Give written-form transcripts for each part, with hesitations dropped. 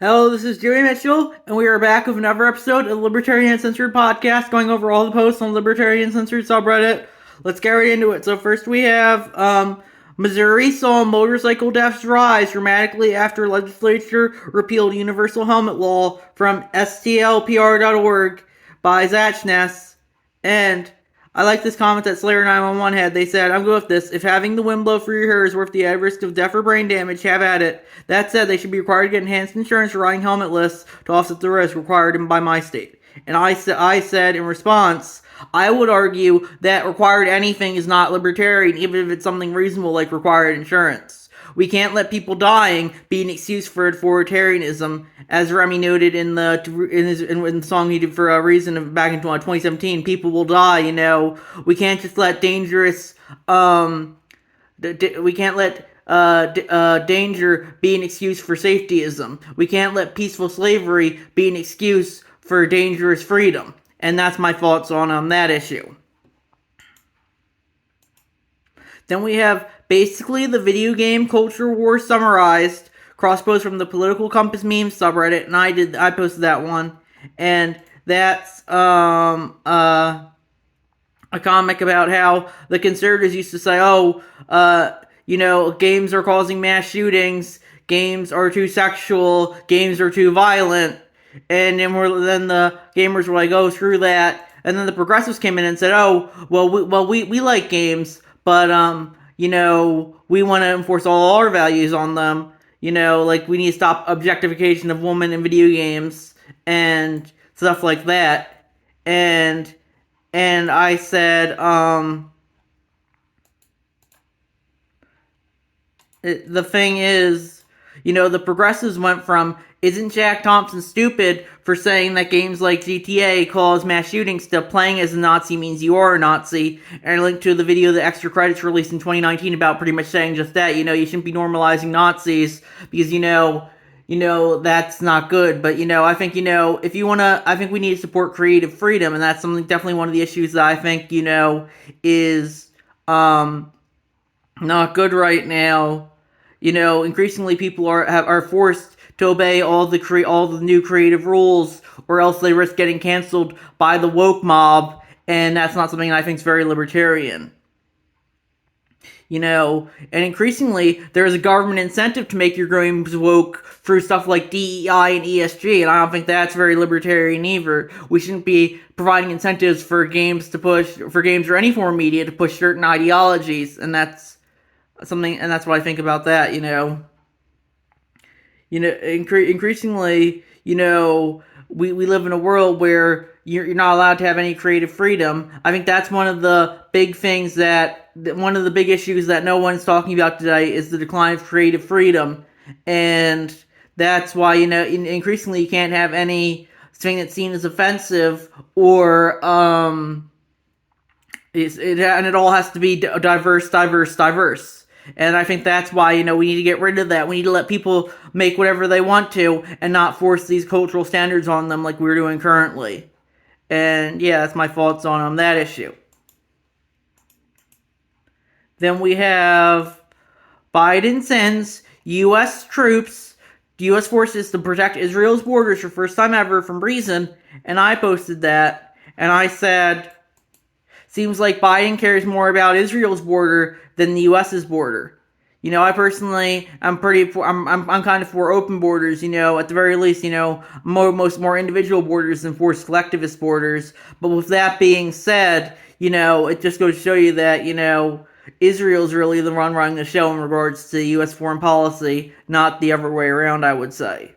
Hello, this is Joey Mitchell, and we are back with another episode of the Libertarian Uncensored podcast, going over all the posts on the Libertarian Uncensored subreddit. Let's get right into it. So first we have, Missouri saw motorcycle deaths rise dramatically after legislature repealed universal helmet law from stlpr.org by Zachness. And I like this comment that Slayer911 had. They said, I'm good with this. If having the wind blow through your hair is worth the added risk of death or brain damage, have at it. That said, they should be required to get enhanced insurance for riding helmetless to offset the risk required by my state. And I said in response, I would argue that required anything is not libertarian, even if it's something reasonable like required insurance. We can't let people dying be an excuse for authoritarianism, as Remy noted in the song he did for a reason back in 2017. People will die, you know. We can't just let dangerous we can't let danger be an excuse for safetyism. We can't let peaceful slavery be an excuse for dangerous freedom. And that's my thoughts on that issue. Then we have basically the video game culture war summarized, crosspost from the Political Compass meme subreddit, and I posted that one, and that's a comic about how the conservatives used to say, games are causing mass shootings, games are too sexual, games are too violent, and then the gamers were like, oh, screw that, and then the progressives came in and said, we like games, but we want to enforce all our values on them. Like we need to stop objectification of women in video games and stuff like that. And I said, the thing is, the progressives went from, isn't Jack Thompson stupid for saying that games like GTA cause mass shootings to playing as a Nazi means you are a Nazi? And I linked to the video that Extra Credits released in 2019 about pretty much saying just that. You shouldn't be normalizing Nazis because, that's not good. But, I think, if you want to, I think we need to support creative freedom. And that's definitely one of the issues that I think, is not good right now. Increasingly people are forced to obey all the new creative rules, or else they risk getting canceled by the woke mob, and that's not something I think is very libertarian. And increasingly there is a government incentive to make your games woke through stuff like DEI and ESG, and I don't think that's very libertarian either. We shouldn't be providing incentives for games or any form of media to push certain ideologies, and that's what I think about that. Increasingly, we live in a world where you're not allowed to have any creative freedom. I think that's one of the big things one of the big issues that no one's talking about today is the decline of creative freedom. And that's why, increasingly you can't have anything that's seen as offensive or, and it all has to be diverse. And I think that's why, we need to get rid of that. We need to let people make whatever they want to and not force these cultural standards on them like we're doing currently. And yeah, that's my thoughts on that issue. Then we have Biden sends U.S. forces to protect Israel's borders for first time ever from Reason. And I posted that. And I said, seems like Biden cares more about Israel's border than the U.S.'s border. I personally, I'm kind of for open borders. At the very least, more individual borders than forced collectivist borders. But with that being said, it just goes to show you that Israel's really the one running the show in regards to U.S. foreign policy, not the other way around, I would say.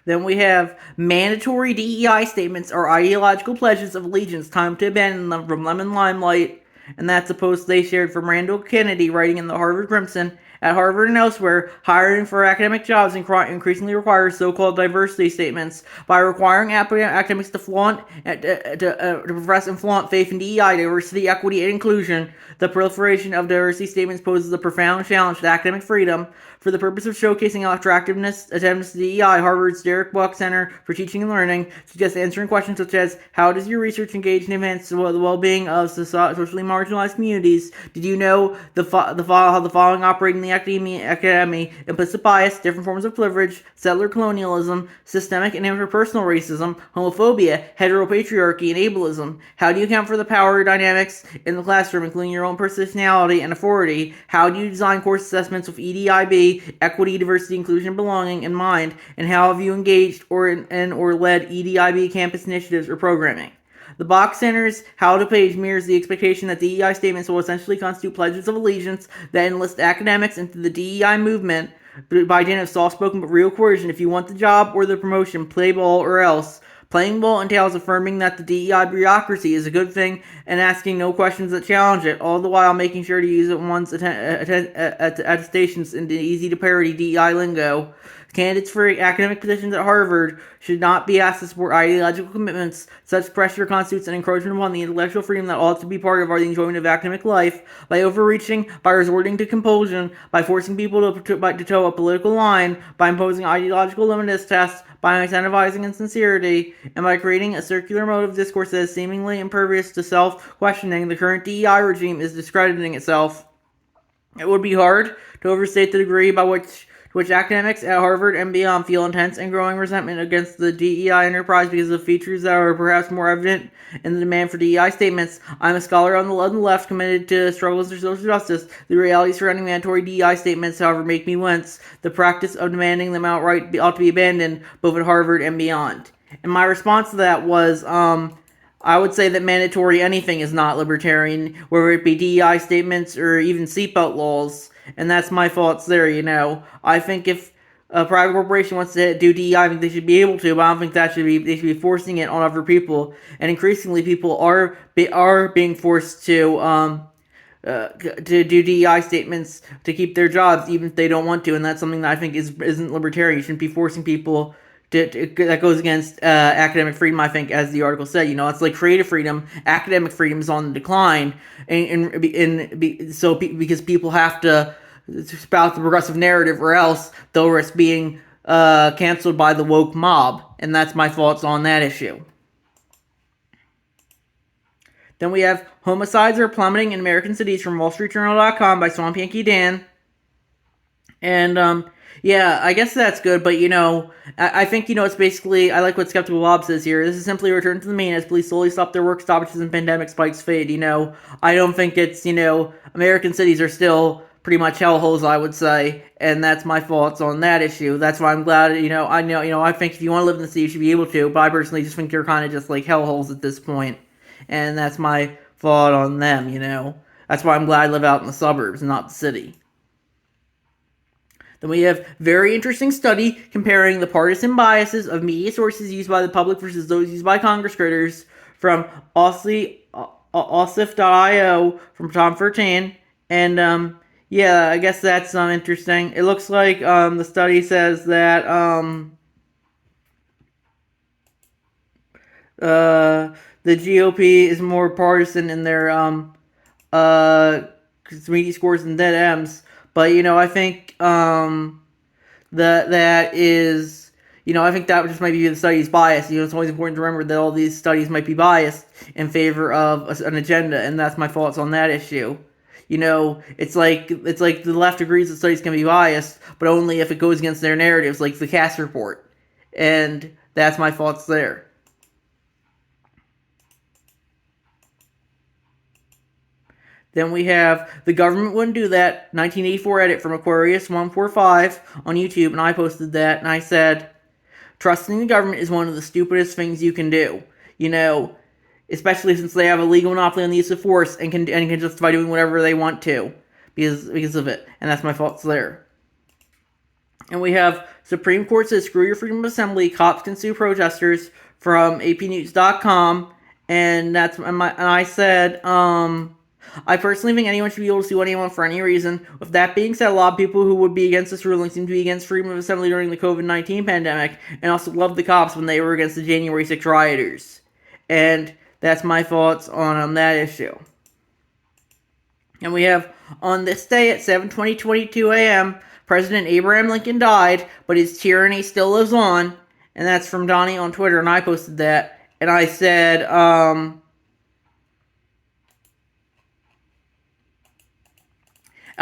Then we have mandatory DEI statements are ideological pledges of allegiance, time to abandon them from Lemon Limelight. And that's a post they shared from Randall Kennedy, writing in the Harvard Crimson. At Harvard and elsewhere, hiring for academic jobs increasingly requires so-called diversity statements. By requiring academics to profess and flaunt faith in DEI, diversity, equity, and inclusion, the proliferation of diversity statements poses a profound challenge to academic freedom. For the purpose of showcasing attractiveness to DEI, Harvard's Derek Buck Center for Teaching and Learning suggests answering questions such as, how does your research engage and advance the well-being of socially marginalized communities. Did you know how the following operate in the academy: implicit bias, different forms of privilege, settler colonialism, systemic and interpersonal racism, homophobia, heteropatriarchy, and ableism? How do you account for the power dynamics in the classroom, including your own personality and authority? How do you design course assessments with EDIB, equity, diversity, inclusion, and belonging in mind? And how have you engaged or led EDIB campus initiatives or programming? The Box Center's How to page mirrors the expectation that DEI statements will essentially constitute pledges of allegiance that enlist academics into the DEI movement by dint of soft-spoken but real coercion. If you want the job or the promotion, play ball or else. Playing ball entails affirming that the DEI bureaucracy is a good thing and asking no questions that challenge it, all the while making sure to use it one's attestations into easy-to-parody DEI lingo. Candidates for academic positions at Harvard should not be asked to support ideological commitments. Such pressure constitutes an encroachment upon the intellectual freedom that ought to be part of the enjoyment of academic life. By overreaching, by resorting to compulsion, by forcing people to toe a political line, by imposing ideological limitness tests, by incentivizing insincerity, and by creating a circular mode of discourse that is seemingly impervious to self-questioning, the current DEI regime is discrediting itself. It would be hard to overstate the degree by which academics at Harvard and beyond feel intense and growing resentment against the DEI enterprise because of features that are perhaps more evident in the demand for DEI statements. I'm a scholar on the left committed to struggles for social justice. The realities surrounding mandatory DEI statements, however, make me wince. The practice of demanding them outright ought to be abandoned, both at Harvard and beyond. And my response to that was, I would say that mandatory anything is not libertarian, whether it be DEI statements or even seatbelt laws. And that's my thoughts there, I think if a private corporation wants to do DEI, I think they should be able to, but I don't think they should be forcing it on other people. And increasingly, people are being forced to do DEI statements to keep their jobs, even if they don't want to. And that's something that I think isn't libertarian. You shouldn't be forcing people that goes against academic freedom, I think, as the article said. It's like creative freedom. Academic freedom is on the decline, because people have to spout the progressive narrative, or else they'll risk being canceled by the woke mob. And that's my thoughts on that issue. Then we have homicides are plummeting in American cities from WallStreetJournal.com by Swamp Yankee Dan. And yeah, I guess that's good, but I think it's basically, I like what Skeptical Bob says here. This is simply a return to the mean as police slowly stop their work stoppages and pandemic spikes fade. I don't think it's, American cities are still pretty much hellholes, I would say, and that's my thoughts on that issue. That's why I'm glad, I think if you want to live in the city, you should be able to, but I personally just think they're kind of just like hellholes at this point, and that's my thought on them, That's why I'm glad I live out in the suburbs, not the city. Then we have very interesting study comparing the partisan biases of media sources used by the public versus those used by Congress critters from Osif.io from Tom Fertan. And yeah, I guess that's interesting. It looks like the study says that the GOP is more partisan in their media scores than dead M's. But, I think that is, I think that just might be the study's bias. It's always important to remember that all these studies might be biased in favor of an agenda, and that's my thoughts on that issue. It's like the left agrees that studies can be biased, but only if it goes against their narratives, like the Cass report. And that's my thoughts there. Then we have The Government Wouldn't Do That, 1984 edit from Aquarius145 on YouTube, and I posted that, and I said, trusting the government is one of the stupidest things you can do. Especially since they have a legal monopoly on the use of force and can justify doing whatever they want to because of it. And that's my thoughts there. And we have Supreme Court says screw your freedom of assembly, cops can sue protesters from apnews.com, and I said, I personally think anyone should be able to sue anyone for any reason. With that being said, a lot of people who would be against this ruling seem to be against freedom of assembly during the COVID-19 pandemic, and also loved the cops when they were against the January 6 rioters. And that's my thoughts on that issue. And we have, on this day at 7:22 a.m., President Abraham Lincoln died, but his tyranny still lives on. And that's from Donnie on Twitter, and I posted that. And I said,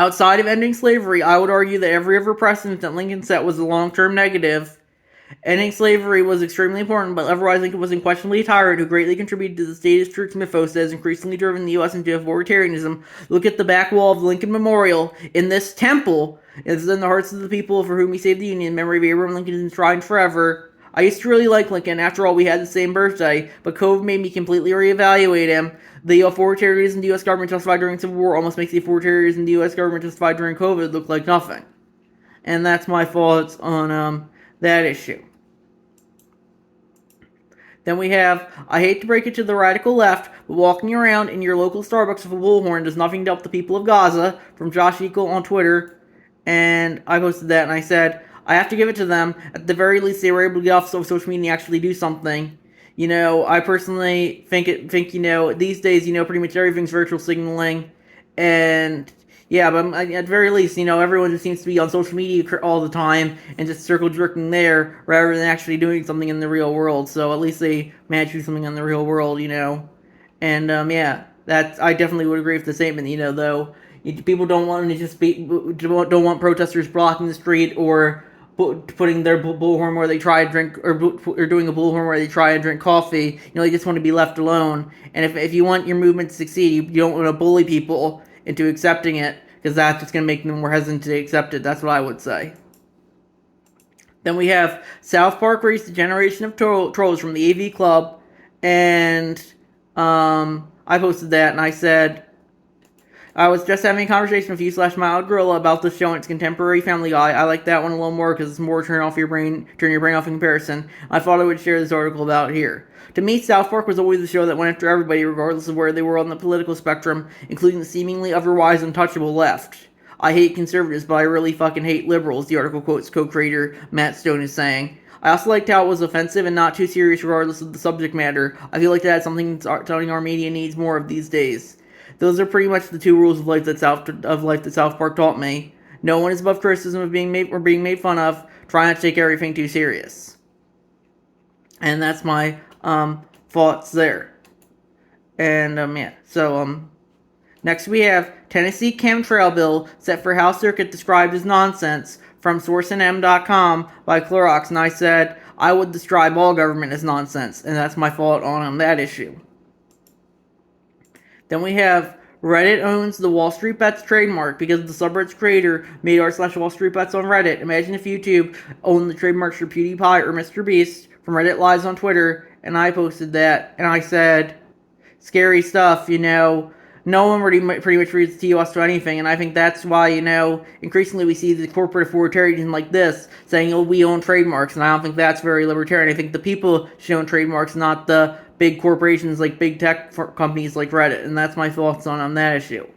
Outside of ending slavery, I would argue that every other precedent that Lincoln set was a long-term negative. Ending slavery was extremely important, but otherwise Lincoln was unquestionably a tyrant who greatly contributed to the statist truth mythos that has increasingly driven the U.S. into authoritarianism. Look at the back wall of the Lincoln Memorial. In this temple, it's in the hearts of the people for whom he saved the Union. Memory of Abraham Lincoln is enshrined forever. I used to really like Lincoln. After all, we had the same birthday, but COVID made me completely reevaluate him. The authoritarianism the U.S. government justified during the Civil War almost makes the authoritarianism the U.S. government justified during COVID look like nothing. And that's my thoughts on that issue. Then we have, I hate to break it to the radical left, but walking around in your local Starbucks with a bullhorn does nothing to help the people of Gaza, from Josh Eagle on Twitter. And I posted that and I said, I have to give it to them. At the very least, they were able to get off social media and actually do something. You know, I personally think you know, these days, you know, pretty much everything's virtual signaling. And yeah, but at the very least, you know, everyone just seems to be on social media all the time and just circle jerking there rather than actually doing something in the real world. So at least they manage to do something in the real world, you know. And yeah, I definitely would agree with the statement. You know, though people don't want to just don't want protesters blocking the street or putting their bullhorn where they try to drink or doing a bullhorn where they try to drink coffee. You know, they just want to be left alone. And if you want your movement to succeed, you don't want to bully people into accepting it, because that's just going to make them more hesitant to accept it. That's what I would say. Then we have South Park raised a generation of trolls from the AV Club, and I posted that, and I said, I was just having a conversation with you / Mild Gorilla about this show and its contemporary Family Guy. I like that one a little more because it's more turn your brain off in comparison. I thought I would share this article about it here. To me, South Park was always a show that went after everybody, regardless of where they were on the political spectrum, including the seemingly otherwise untouchable left. I hate conservatives, but I really fucking hate liberals, the article quotes co-creator Matt Stone is saying. I also liked how it was offensive and not too serious regardless of the subject matter. I feel like that's something telling our media needs more of these days. Those are pretty much the two rules of life that South Park taught me. No one is above criticism of being made fun of. Try not to take everything too serious. And that's my thoughts there. And yeah, so next we have Tennessee chemtrail bill set for House Circuit described as nonsense from sourceandm.com by Clorox, and I said I would describe all government as nonsense, and that's my thought on that issue. Then we have Reddit owns the Wall Street Bets trademark because the subreddit's creator made r/Wall Street Bets on Reddit. Imagine if YouTube owned the trademarks for PewDiePie or Mr. Beast from Reddit Lives on Twitter, and I posted that, and I said, scary stuff, you know. No one pretty much reads TOS to anything, and I think that's why, you know, increasingly we see the corporate authoritarian like this saying, oh, we own trademarks, and I don't think that's very libertarian. I think the people should own trademarks, not the big corporations like big tech companies like Reddit, and that's my thoughts on that issue.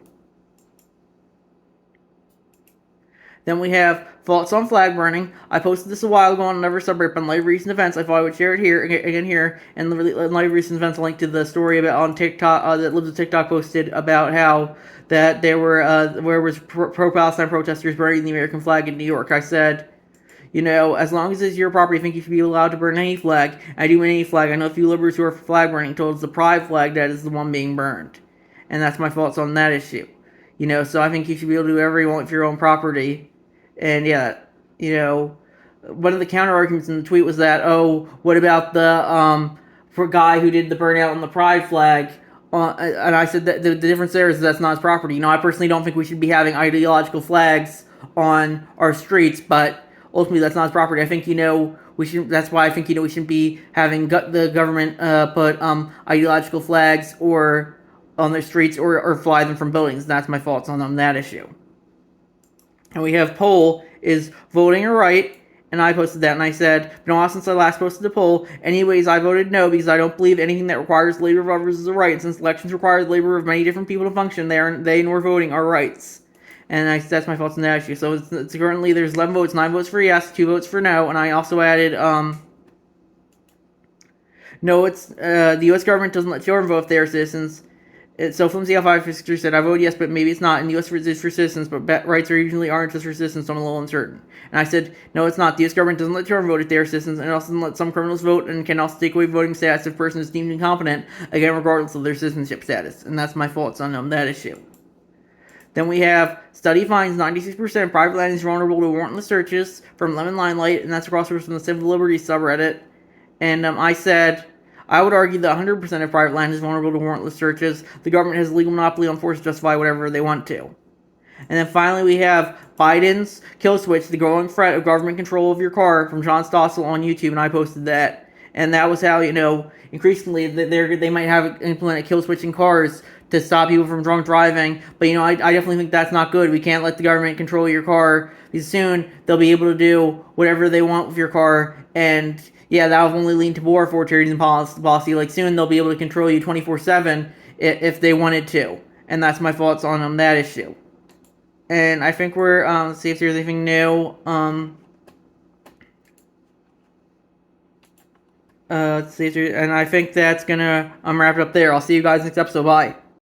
Then we have thoughts on flag burning. I posted this a while ago on another subreddit on live recent events. I thought I would share it here again here. And the live recent events, I linked to the story about on TikTok that Libs of TikTok posted about how that there were where was pro-Palestine protesters burning the American flag in New York. I said, you know, as long as it's your property, I think you should be allowed to burn any flag. I do any flag. I know a few liberals who are for flag burning told it's the pride flag that is the one being burned. And that's my thoughts on that issue. You know, so I think you should be able to do whatever you want with your own property. And yeah, you know, one of the counter arguments in the tweet was that, oh, what about the for guy who did the burnout on the pride flag? And I said that the difference there is that's not his property. You know, I personally don't think we should be having ideological flags on our streets, but ultimately that's not his property. I think, you know, we should. That's why I think, you know, we shouldn't be having the government put ideological flags or on their streets or fly them from buildings. That's my thoughts on that issue. And we have poll, is voting a right? And I posted that, and I said, been a while since I last posted a poll. Anyways, I voted no because I don't believe anything that requires labor of others is a right. Since elections require the labor of many different people to function, they nor voting are rights. And that's my thoughts on that issue. So it's currently there's 11 votes, 9 votes for yes, 2 votes for no, and I also added no. It's the U.S. government doesn't let children vote if they are citizens. So from CL563 said, I voted yes, but maybe it's not. And the U.S. is for citizens, but rights are usually aren't just for citizens, so I'm a little uncertain. And I said, no, it's not. The U.S. government doesn't let children vote if they are citizens, and it also doesn't let some criminals vote, and can also take away voting status if a person is deemed incompetent, again, regardless of their citizenship status. And that's my thoughts on that issue. Then we have study finds 96% of private land is vulnerable to warrantless searches from Lemon Limelight, and that's across from the Civil Liberties subreddit. And I said, I would argue that 100% of private land is vulnerable to warrantless searches. The government has a legal monopoly on force to justify whatever they want to. And then finally we have Biden's kill switch, the growing threat of government control of your car, from John Stossel on YouTube, and I posted that. And that was how, increasingly they might have implemented kill switch in cars to stop people from drunk driving. But, I definitely think that's not good. We can't let the government control your car, because soon they'll be able to do whatever they want with your car. And, yeah, that will only lead to more authoritarian policy. Like, soon they'll be able to control you 24/7 if they wanted to. And that's my thoughts on that issue. And I think we're, let's see if there's anything new. Let's see if and I think that's gonna wrap it up there. I'll see you guys next episode. Bye.